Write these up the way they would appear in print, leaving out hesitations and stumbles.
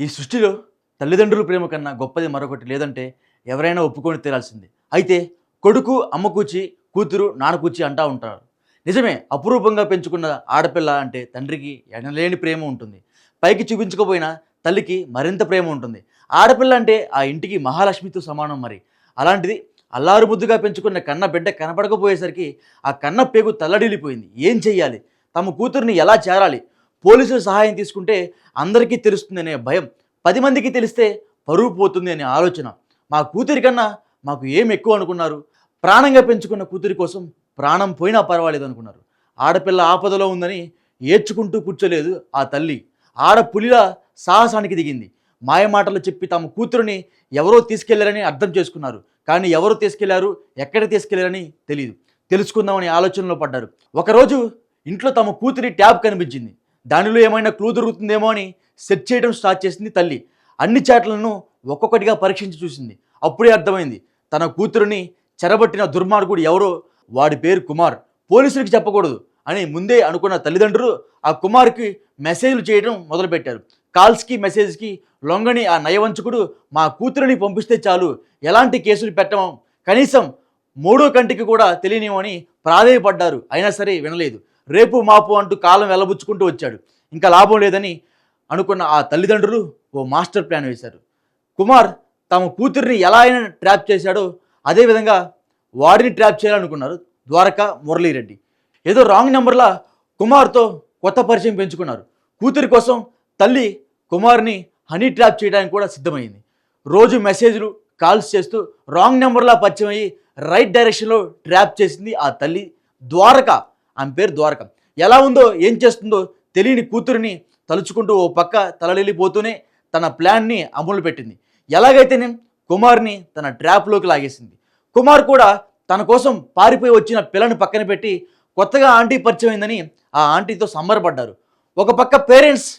ఈ సృష్టిలో తల్లిదండ్రుల ప్రేమ కన్నా గొప్పది మరొకటి లేదంటే ఎవరైనా ఒప్పుకొని తీరాల్సిందే. అయితే కొడుకు అమ్మ కూచి, కూతురు నాన్న కూచి అంటా ఉంటారు. నిజమే, అపురూపంగా పెంచుకున్న ఆడపిల్ల అంటే తండ్రికి ఎనలేని ప్రేమ ఉంటుంది. పైకి చూపించకపోయినా తల్లికి మరింత ప్రేమ ఉంటుంది. ఆడపిల్ల అంటే ఆ ఇంటికి మహాలక్ష్మితో సమానం మరి. అలాంటిది అల్లారు ముద్దుగా పెంచుకున్న కన్న బిడ్డ కనపడకపోయేసరికి ఆ కన్న పేగు తల్లడిల్లిపోయింది. ఏం చెయ్యాలి? తమ కూతుర్ని ఎలా చేరాలి? పోలీసుల సహాయం తీసుకుంటే అందరికీ తెలుస్తుందనే భయం, 10 మందికి తెలిస్తే పరువు పోతుంది అనే ఆలోచన. మా కూతురి కన్నా మాకు ఏం ఎక్కువ అనుకున్నారు? ప్రాణంగా పెంచుకున్న కూతురి కోసం ప్రాణం పోయినా పర్వాలేదు అనుకున్నారు. ఆడపిల్ల ఆపదలో ఉందని ఏడ్చుకుంటూ కూర్చోలేదు ఆ తల్లి. ఆడపులిలా సాహసానికి దిగింది. మాయమాటలు చెప్పి తమ కూతురుని ఎవరో తీసుకెళ్లారని అర్థం చేసుకున్నారు. కానీ ఎవరు తీసుకెళ్లారు, ఎక్కడ తీసుకెళ్లారని తెలియదు. తెలుసుకుందామని ఆలోచనలో పడ్డారు. ఒకరోజు ఇంట్లో తమ కూతురి ట్యాబ్ కనిపించింది. దానిలో ఏమైనా క్లూ దొరుకుతుందేమో అని సెర్చ్ చేయడం స్టార్ట్ చేసింది తల్లి. అన్ని చాట్లను ఒక్కొక్కటిగా పరీక్షించి చూసింది. అప్పుడే అర్థమైంది, తన కూతురుని చెరబట్టిన దుర్మార్గుడు ఎవరో. వాడి పేరు కుమార్. పోలీసులకు చెప్పకూడదు అని ముందే అనుకున్న తల్లిదండ్రులు ఆ కుమార్కి మెసేజ్లు చేయడం మొదలుపెట్టారు. కాల్స్కి మెసేజ్కి లొంగని ఆ నయవంచకుడు మా కూతురిని పంపిస్తే చాలు, ఎలాంటి కేసులు పెట్టమో, కనీసం మూడో కంటికి కూడా తెలియనివని ప్రాధేయపడ్డారు. అయినా సరే వినలేదు. రేపు మాపు అంటూ కాలం వెల్లబుచ్చుకుంటూ వచ్చాడు. ఇంకా లాభం లేదని అనుకున్న ఆ తల్లిదండ్రులు ఓ మాస్టర్ ప్లాన్ వేశారు. కుమార్ తమ కూతురిని ఎలా అయినా ట్రాప్ చేశాడో అదేవిధంగా వాడిని ట్రాప్ చేయాలనుకున్నారు ద్వారకా మురళీరెడ్డి. ఏదో రాంగ్ నెంబర్లా కుమార్తో కొత్త పరిచయం పెంచుకున్నారు. కూతురి కోసం తల్లి కుమార్ని హనీ ట్రాప్ చేయడానికి కూడా సిద్ధమైంది. రోజు మెసేజ్లు కాల్స్ చేస్తూ రాంగ్ నెంబర్లా పరిచయం అయ్యి రైట్ డైరెక్షన్లో ట్రాప్ చేసింది ఆ తల్లి ద్వారక. ఆమె పేరు ద్వారక. ఎలా ఉందో ఏం చేస్తుందో తెలియని కూతురిని తలుచుకుంటూ ఓ పక్క తలలిపోతూనే తన ప్లాన్ని అమలు పెట్టింది. ఎలాగైతేనే కుమార్ని తన ట్రాప్లోకి లాగేసింది. కుమార్ కూడా తన కోసం పారిపోయి వచ్చిన పిల్లని పక్కన పెట్టి కొత్తగా ఆంటీ పరిచయం అయిందని ఆ ఆంటీతో సంబరపడ్డారు. ఒక పక్క పేరెంట్స్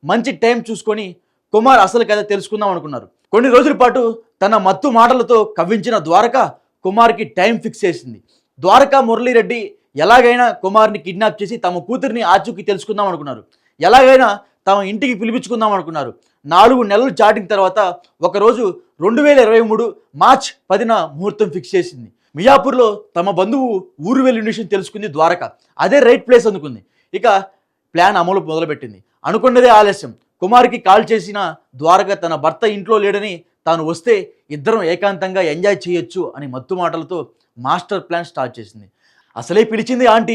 మంచి టైం చూసుకొని కుమార్ అసలు కథ తెలుసుకుందాం అనుకున్నారు. కొన్ని రోజుల పాటు తన మత్తు మాటలతో కవ్వించిన ద్వారక కుమార్కి టైం ఫిక్స్ చేసింది. ద్వారకా మురళీరెడ్డి ఎలాగైనా కుమార్ని కిడ్నాప్ చేసి తమ కూతురిని ఆచూకీ తెలుసుకుందాం అనుకున్నారు. ఎలాగైనా తమ ఇంటికి పిలిపించుకుందాం అనుకున్నారు. 4 నెలలు చాటింగ్ తర్వాత ఒకరోజు 2023 మార్చ్ 10న ముహూర్తం ఫిక్స్ చేసింది. మియాపూర్లో తమ బంధువు ఊరు వెళ్ళిన విషయం తెలుసుకుంది ద్వారక. అదే రైట్ ప్లేస్ అనుకుంది. ఇక ప్లాన్ అమలు మొదలుపెట్టింది. అనుకున్నదే ఆలస్యం. కుమార్కి కాల్ చేసిన ద్వారక తన భర్త ఇంట్లో లేడని, తాను వస్తే ఇద్దరం ఏకాంతంగా ఎంజాయ్ చేయొచ్చు అని మత్తు మాటలతో మాస్టర్ ప్లాన్ స్టార్ట్ చేసింది. అసలే పిలిచింది ఆంటీ,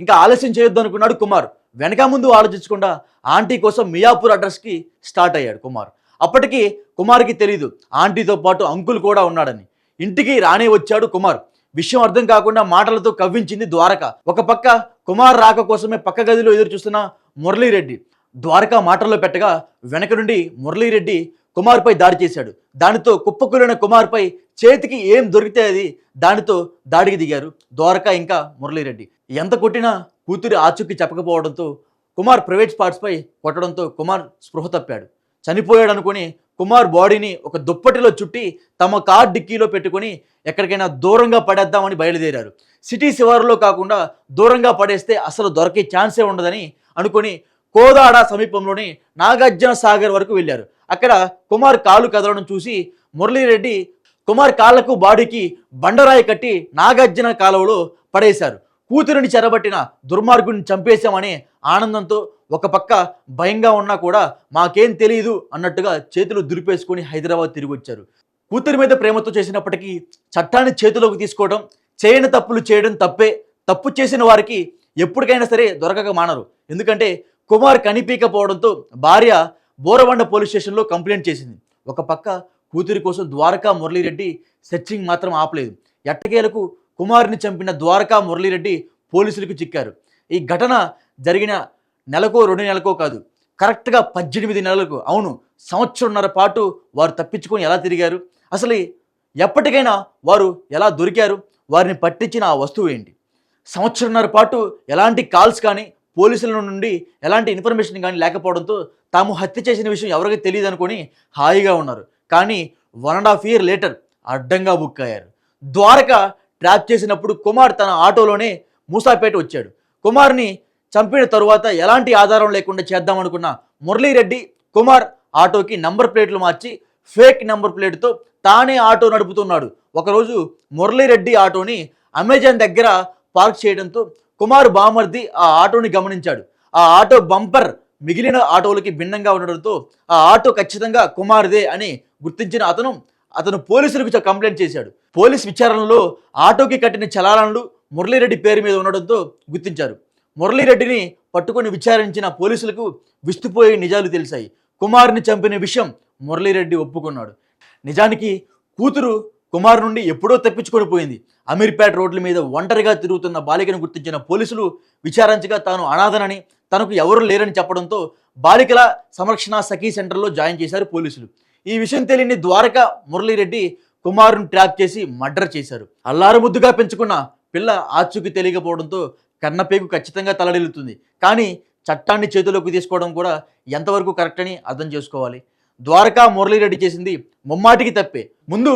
ఇంకా ఆలస్యం చేయొద్దు అనుకున్నాడు కుమార్. వెనక ముందు ఆలోచించకుండా ఆంటీ కోసం మియాపూర్ అడ్రస్కి స్టార్ట్ అయ్యాడు కుమార్. అప్పటికి కుమార్కి తెలీదు ఆంటీతో పాటు అంకుల్ కూడా ఉన్నాడని. ఇంటికి రానే వచ్చాడు కుమార్. విషయం అర్థం కాకుండా మాటలతో కవ్వించింది ద్వారక. ఒక పక్క కుమార్ రాక కోసమే పక్క గదిలో ఎదురు చూస్తున్న మురళీరెడ్డి ద్వారక మాటల్లో పెట్టగా వెనక నుండి మురళీరెడ్డి కుమార్పై దాడి చేశాడు. దానితో కుప్పకూలిన కుమార్పై చేతికి ఏం దొరికితే అది దానితో దాడికి దిగారు ద్వారక ఇంకా మురళీరెడ్డి. ఎంత కొట్టినా కూతురి ఆచూకీ చెప్పకపోవడంతో కుమార్ ప్రైవేట్ స్పాట్స్పై కొట్టడంతో కుమార్ స్పృహ తప్పాడు. చనిపోయాడు అనుకుని కుమార్ బాడీని ఒక దుప్పటిలో చుట్టి తమ కార్ డిక్కీలో పెట్టుకుని ఎక్కడికైనా దూరంగా పడేద్దామని బయలుదేరారు. సిటీ శివారులో కాకుండా దూరంగా పడేస్తే అసలు దొరికే ఛాన్సే ఉండదని అనుకుని కోదాడ సమీపంలోని నాగార్జున సాగర్ వరకు వెళ్ళారు. అక్కడ కుమార్ కాలు కదలడం చూసి మురళీరెడ్డి కుమార్ కాళ్లకు బాడీకి బండరాయి కట్టి నాగార్జున కాలువలో పడేశారు. కూతురిని చెరబట్టిన దుర్మార్గుడిని చంపేశామనే ఆనందంతో ఒక పక్క భయంగా ఉన్నా కూడా మాకేం తెలియదు అన్నట్టుగా చేతులు దులిపేసుకొని హైదరాబాద్ తిరిగి వచ్చారు. కూతురి మీద ప్రేమతో చేసినప్పటికీ చట్టాన్ని చేతిలోకి తీసుకోవడం, చేయని తప్పులు చేయడం తప్పే. తప్పు చేసిన వారికి ఎప్పటికైనా సరే దొరకక మానరు. ఎందుకంటే కుమార్ కనిపించకపోవడంతో భార్య బోరబండ పోలీస్ స్టేషన్లో కంప్లైంట్ చేసింది. ఒక పక్క కూతురి కోసం ద్వారకా మురళీరెడ్డి సెర్చింగ్ మాత్రం ఆపలేదు. ఎట్టకేలకు కుమార్ని చంపిన ద్వారకా మురళీరెడ్డి పోలీసులకు చిక్కారు. ఈ ఘటన జరిగిన నెలకో 2 నెలలకో కాదు, కరెక్ట్గా 18 నెలలకు, అవును 1.5 సంవత్సరం పాటు వారు తప్పించుకొని ఎలా తిరిగారు? అసలు ఎప్పటికైనా వారు ఎలా దొరికారు? వారిని పట్టించిన ఆ వస్తువు ఏంటి? 1.5 సంవత్సరం పాటు ఎలాంటి కాల్స్ కానీ పోలీసుల నుండి ఎలాంటి ఇన్ఫర్మేషన్ కానీ లేకపోవడంతో తాము హత్య చేసిన విషయం ఎవరికి తెలియదు అనుకొని హాయిగా ఉన్నారు. కానీ 1.5 years లేటర్ అడ్డంగా బుక్ అయ్యారు. ద్వారక ట్రాప్ చేసినప్పుడు కుమార్ తన ఆటోలోనే మూసాపేట వచ్చాడు. కుమార్ని చంపిన తరువాత ఎలాంటి ఆధారం లేకుండా చేద్దామనుకున్న మురళీరెడ్డి కుమార్ ఆటోకి నంబర్ ప్లేట్లు మార్చి ఫేక్ నంబర్ ప్లేట్తో తానే ఆటో నడుపుతున్నాడు. ఒకరోజు మురళీరెడ్డి ఆటోని అమెజాన్ దగ్గర పార్క్ చేయడంతో కుమార్ బామర్ది ఆ ఆటోని గమనించాడు. ఆ ఆటో బంపర్ మిగిలిన ఆటోలకి భిన్నంగా ఉండడంతో ఆ ఆటో ఖచ్చితంగా కుమార్దే అని గుర్తించిన అతను పోలీసులకు కంప్లైంట్ చేశాడు. పోలీస్ విచారణలో ఆటోకి కట్టిన చలానాలు మురళీరెడ్డి పేరు మీద ఉండడంతో గుర్తించారు. మురళీరెడ్డిని పట్టుకొని విచారించిన పోలీసులకు విస్తుపోయే నిజాలు తెలిసాయి. కుమార్ని చంపిన విషయం మురళీరెడ్డి ఒప్పుకున్నాడు. నిజానికి కూతురు కుమార్ నుండి ఎప్పుడో తప్పించుకొని పోయింది. అమీర్పేట రోడ్ల మీద ఒంటరిగా తిరుగుతున్న బాలికను గుర్తించిన పోలీసులు విచారించగా తాను అనాథనని, తనకు ఎవరు లేరని చెప్పడంతో బాలికల సంరక్షణ సఖీ సెంటర్లో జాయిన్ చేశారు పోలీసులు. ఈ విషయం తెలియని ద్వారక మురళీరెడ్డి కుమారుని ట్రాక్ చేసి మర్డర్ చేశారు. అల్లారు ముద్దుగా పెంచుకున్న పిల్ల ఆచూకీ తెలియకపోవడంతో కన్నపేగు ఖచ్చితంగా తలడిల్లుతుంది. కానీ చట్టాన్ని చేతిలోకి తీసుకోవడం కూడా ఎంతవరకు కరెక్ట్ అని అర్థం చేసుకోవాలి. ద్వారకా మురళీరెడ్డి చేసింది ముమ్మాటికి తప్పే. ముందు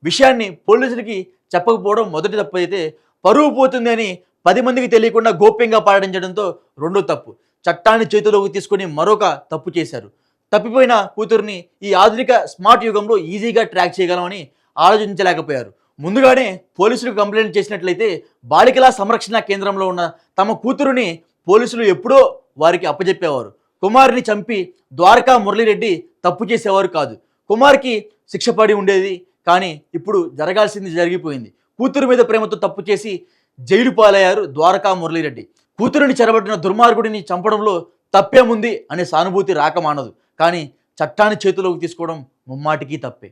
విషయాన్ని పోలీసులకి చెప్పకపోవడం మొదటి తప్పు అయితే, పరువు పోతుంది అని 10 మందికి తెలియకుండా గోప్యంగా పాటించడంతో రెండో తప్పు. చట్టాన్ని చేతిలోకి తీసుకొని మరొక తప్పు చేశారు. తప్పిపోయిన కూతుర్ని ఈ ఆధునిక స్మార్ట్ యుగంలో ఈజీగా ట్రాక్ చేయగలమని ఆలోచించలేకపోయారు. ముందుగానే పోలీసులకు కంప్లైంట్ చేసినట్లయితే బాలికల సంరక్షణ కేంద్రంలో ఉన్న తమ కూతురుని పోలీసులు ఎప్పుడో వారికి అప్పజెప్పేవారు. కుమార్ని చంపి ద్వారకా మురళీరెడ్డి తప్పు చేసేవారు కాదు. కుమార్కి శిక్ష పడి ఉండేది. కానీ ఇప్పుడు జరగాల్సింది జరిగిపోయింది. కూతురు మీద ప్రేమతో తప్పు చేసి జైలు పాలయ్యారు ద్వారకా మురళీరెడ్డి. కూతురుని చెరబట్టిన దుర్మార్గుడిని చంపడంలో తప్పేముంది అనే సానుభూతి రాకమానదు. కానీ చట్టాన్ని చేతిలోకి తీసుకోవడం ముమ్మాటికి తప్పే.